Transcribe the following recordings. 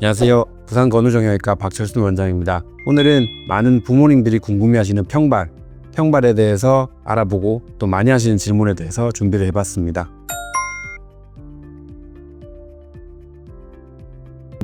안녕하세요. 부산 건우정형외과 박철순 원장입니다. 오늘은 많은 부모님들이 궁금해하시는 평발에 대해서 알아보고 또 많이 하시는 질문에 대해서 준비를 해봤습니다.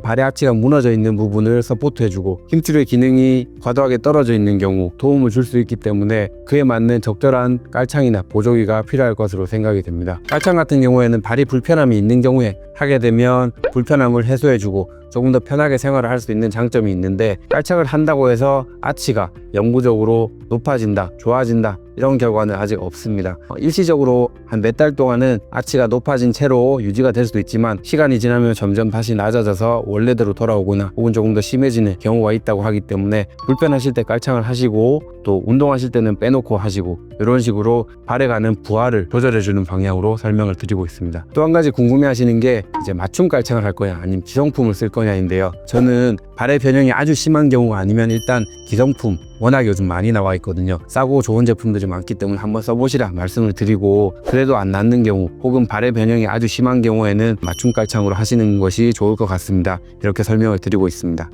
발의 하치가 무너져 있는 부분을 서포트해주고 힘줄의 기능이 과도하게 떨어져 있는 경우 도움을 줄 수 있기 때문에 그에 맞는 적절한 깔창이나 보조기가 필요할 것으로 생각이 됩니다. 깔창 같은 경우에는 발이 불편함이 있는 경우에 하게 되면 불편함을 해소해주고 조금 더 편하게 생활을 할 수 있는 장점이 있는데, 깔창을 한다고 해서 아치가 영구적으로 높아진다, 좋아진다 이런 결과는 아직 없습니다. 일시적으로 한 몇 달 동안은 아치가 높아진 채로 유지가 될 수도 있지만 시간이 지나면 점점 다시 낮아져서 원래대로 돌아오거나 혹은 조금 더 심해지는 경우가 있다고 하기 때문에 불편하실 때 깔창을 하시고 또 운동하실 때는 빼놓고 하시고 이런 식으로 발에 가는 부하를 조절해주는 방향으로 설명을 드리고 있습니다. 또 한 가지 궁금해하시는 게 이제 맞춤 깔창을 할 거냐 아니면 기성품을 쓸 거냐인데요. 저는 발의 변형이 아주 심한 경우가 아니면 일단 기성품, 워낙 요즘 많이 나와 있거든요. 싸고 좋은 제품들이 많기 때문에 한번 써보시라 말씀을 드리고, 그래도 안 낫는 경우 혹은 발의 변형이 아주 심한 경우에는 맞춤 깔창으로 하시는 것이 좋을 것 같습니다. 이렇게 설명을 드리고 있습니다.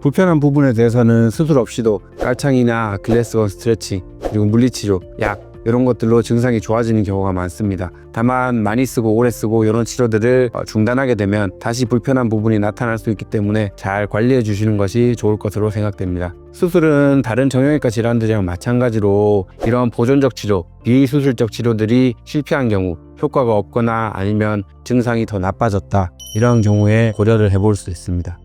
불편한 부분에 대해서는 수술 없이도 깔창이나 아킬레스건 스트레칭 그리고 물리치료, 약 이런 것들로 증상이 좋아지는 경우가 많습니다. 다만 많이 쓰고 오래 쓰고 이런 치료들을 중단하게 되면 다시 불편한 부분이 나타날 수 있기 때문에 잘 관리해 주시는 것이 좋을 것으로 생각됩니다. 수술은 다른 정형외과 질환들이랑 마찬가지로 이런 보존적 치료, 비수술적 치료들이 실패한 경우, 효과가 없거나 아니면 증상이 더 나빠졌다 이런 경우에 고려를 해볼 수 있습니다.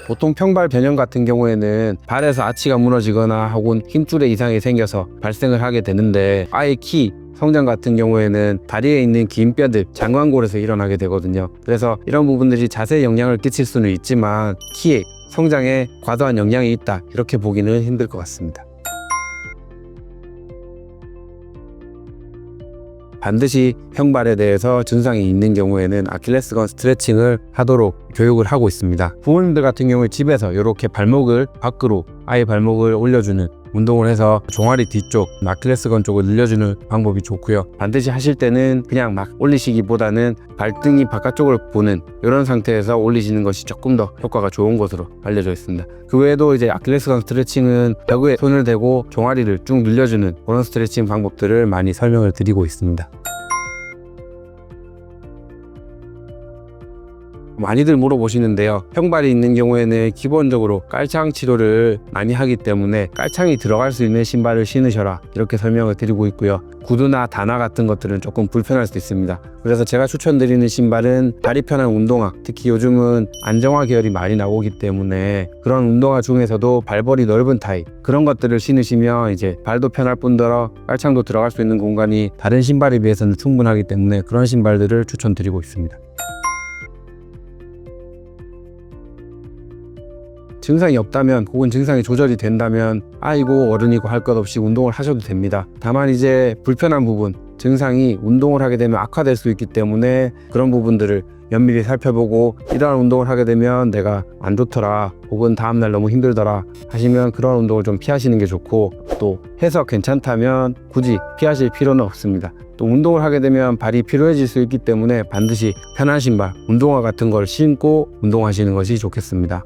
보통 평발 변형 같은 경우에는 발에서 아치가 무너지거나 혹은 힘줄에 이상이 생겨서 발생을 하게 되는데, 아이 키, 성장 같은 경우에는 다리에 있는 긴 뼈들, 장관골에서 일어나게 되거든요. 그래서 이런 부분들이 자세에 영향을 끼칠 수는 있지만 키에, 성장에 과도한 영향이 있다 이렇게 보기는 힘들 것 같습니다. 반드시 평발에 대해서 증상이 있는 경우에는 아킬레스건 스트레칭을 하도록 교육을 하고 있습니다. 부모님들 같은 경우에 집에서 이렇게 발목을 밖으로, 아이 발목을 올려주는 운동을 해서 종아리 뒤쪽, 아킬레스건 쪽을 늘려주는 방법이 좋고요. 반드시 하실 때는 그냥 막 올리시기보다는 발등이 바깥쪽을 보는 이런 상태에서 올리시는 것이 조금 더 효과가 좋은 것으로 알려져 있습니다. 그 외에도 이제 아킬레스건 스트레칭은 벽에 손을 대고 종아리를 쭉 늘려주는 그런 스트레칭 방법들을 많이 설명을 드리고 있습니다. 많이들 물어보시는데요. 평발이 있는 경우에는 기본적으로 깔창 치료를 많이 하기 때문에 깔창이 들어갈 수 있는 신발을 신으셔라 이렇게 설명을 드리고 있고요. 구두나 단화 같은 것들은 조금 불편할 수 있습니다. 그래서 제가 추천드리는 신발은 발이 편한 운동화, 특히 요즘은 안정화 계열이 많이 나오기 때문에 그런 운동화 중에서도 발볼이 넓은 타입, 그런 것들을 신으시면 이제 발도 편할 뿐더러 깔창도 들어갈 수 있는 공간이 다른 신발에 비해서는 충분하기 때문에 그런 신발들을 추천드리고 있습니다. 증상이 없다면 혹은 증상이 조절이 된다면 아이고 어른이고 할 것 없이 운동을 하셔도 됩니다. 다만 이제 불편한 부분, 증상이 운동을 하게 되면 악화될 수 있기 때문에 그런 부분들을 면밀히 살펴보고, 이러한 운동을 하게 되면 내가 안 좋더라 혹은 다음날 너무 힘들더라 하시면 그런 운동을 좀 피하시는 게 좋고, 또 해서 괜찮다면 굳이 피하실 필요는 없습니다. 또 운동을 하게 되면 발이 피로해질 수 있기 때문에 반드시 편한 신발, 운동화 같은 걸 신고 운동하시는 것이 좋겠습니다.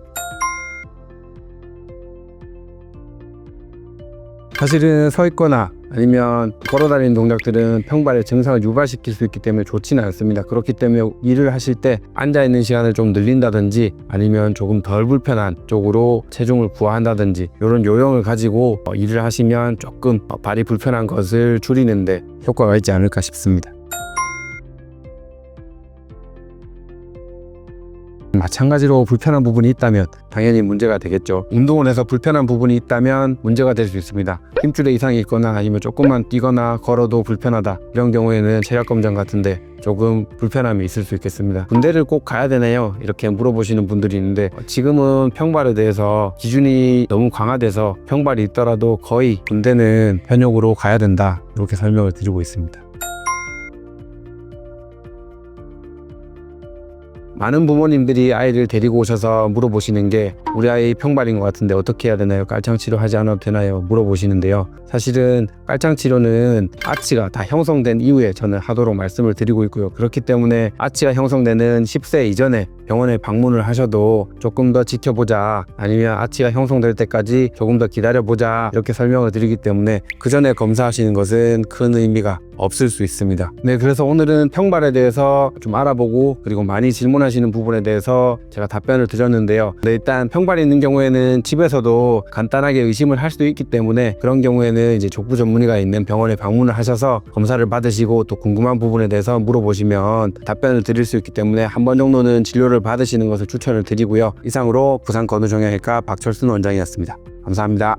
사실은 서 있거나 아니면 걸어다니는 동작들은 평발의 증상을 유발시킬 수 있기 때문에 좋지는 않습니다. 그렇기 때문에 일을 하실 때 앉아있는 시간을 좀 늘린다든지 아니면 조금 덜 불편한 쪽으로 체중을 부하한다든지 이런 요령을 가지고 일을 하시면 조금 발이 불편한 것을 줄이는데 효과가 있지 않을까 싶습니다. 마찬가지로 불편한 부분이 있다면 당연히 문제가 되겠죠. 운동을 해서 불편한 부분이 있다면 문제가 될 수 있습니다. 힘줄에 이상이 있거나 아니면 조금만 뛰거나 걸어도 불편하다 이런 경우에는 체력검정 같은데 조금 불편함이 있을 수 있겠습니다. 군대를 꼭 가야 되나요? 이렇게 물어보시는 분들이 있는데, 지금은 평발에 대해서 기준이 너무 강화돼서 평발이 있더라도 거의 군대는 현역으로 가야 된다 이렇게 설명을 드리고 있습니다. 많은 부모님들이 아이를 데리고 오셔서 물어보시는 게 우리 아이 평발인 것 같은데 어떻게 해야 되나요? 깔창 치료하지 않아도 되나요? 물어보시는데요. 사실은 깔창 치료는 아치가 다 형성된 이후에 저는 하도록 말씀을 드리고 있고요. 그렇기 때문에 아치가 형성되는 10세 이전에 병원에 방문을 하셔도 조금 더 지켜보자, 아니면 아치가 형성될 때까지 조금 더 기다려보자, 이렇게 설명을 드리기 때문에 그 전에 검사하시는 것은 큰 의미가 없을 수 있습니다. 네, 그래서 오늘은 평발에 대해서 좀 알아보고, 그리고 많이 질문하시는 부분에 대해서 제가 답변을 드렸는데요. 네, 일단 평발이 있는 경우에는 집에서도 간단하게 의심을 할 수도 있기 때문에 그런 경우에는 이제 족부 전문의가 있는 병원에 방문을 하셔서 검사를 받으시고 또 궁금한 부분에 대해서 물어보시면 답변을 드릴 수 있기 때문에 한 번 정도는 진료를 받으시는 것을 추천을 드리고요. 이상으로 부산 건우정형외과 박철순 원장이었습니다. 감사합니다.